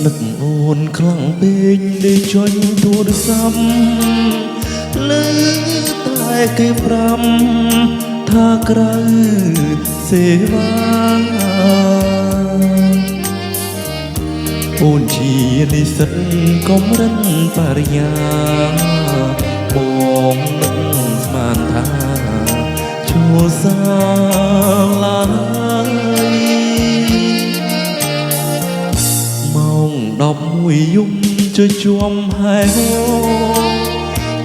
នឹកអូនខ្លាំងពេកដែលចុចទូរស័ព្ទលើតែគេប្រាំថាក្រៅសេវាអូនជានិស្សិតកំរិនបរិញ្ញាបងនឹកស្មានថាចូលសាលាម៉ោង11យប់ជួយជួមហែហោ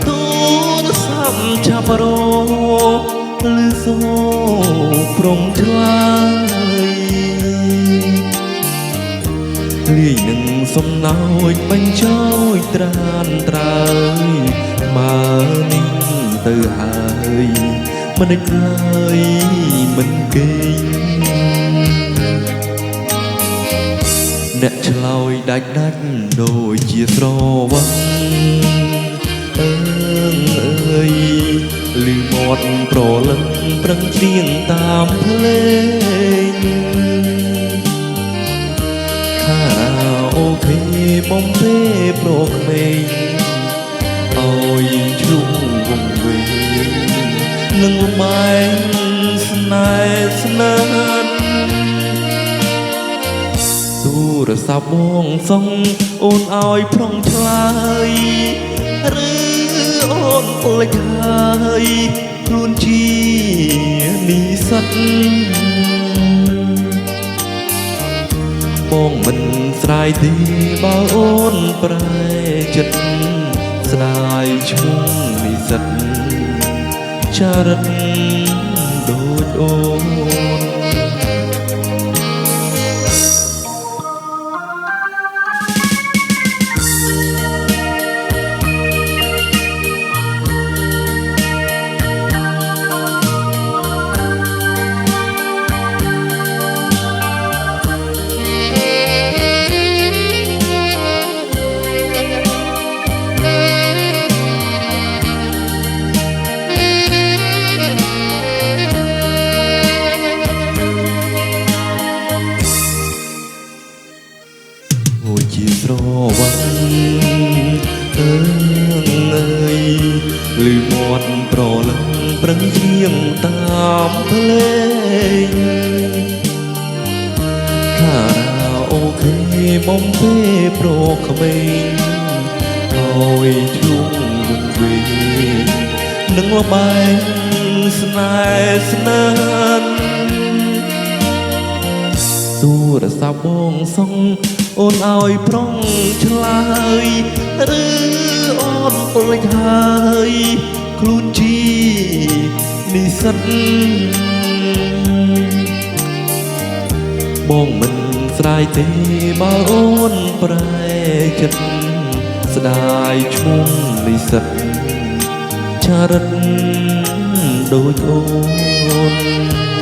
ទូរស័ព្ទចាប់រោលឺសូប្រងឆ្លើយលាយនឹងសំណោចបញ្ចោចត្រានត្រើយមើនេះទៅហើយមិនដេចឡើយមិនគេងអ្នកឆ្លើយដាច់ដូចជាស្រវឹងអើយលឺមាត់ប្រលឹងប្រឹងច្រៀងតាមភ្លេងខារ៉ាអូខេបំពេប្រក្មេងឲ្យជ្រុំវងវែងនឹងបែងស្នេហ៍ស្និទ្ធទូរស័ព្ទបងសងអូនឲ្យប្រុងឆ្លើយឬអូនភ្លេចហើយខ្លួនជានិស្សិតបងមិនស្រ័យទេបើអូនប្រែចិត្តស្ដាយឈ្មោះនិស្សិតចារិតដូចអូនជាស្រវឹងអើយលឺមាត់ប្រលឹងប្រឹងច្រៀងតាមភ្លេងខារ៉ាអូខេបំពេប្រក្មេងឲ្យឈ្លងវងវែងនឹងលបែងស្នេហ៍ស្និទ្ធទូរស័ព្ទបងសងអូនឲ្យប្រុងឆ្លើយឬអូនភ្លេចហើយខ្លួនជានិស្សិតបងមិនស្រ័យទេបើអូនប្រែចិត្តស្ដាយឈ្មោះនិស្សិតចារិតដូចអូន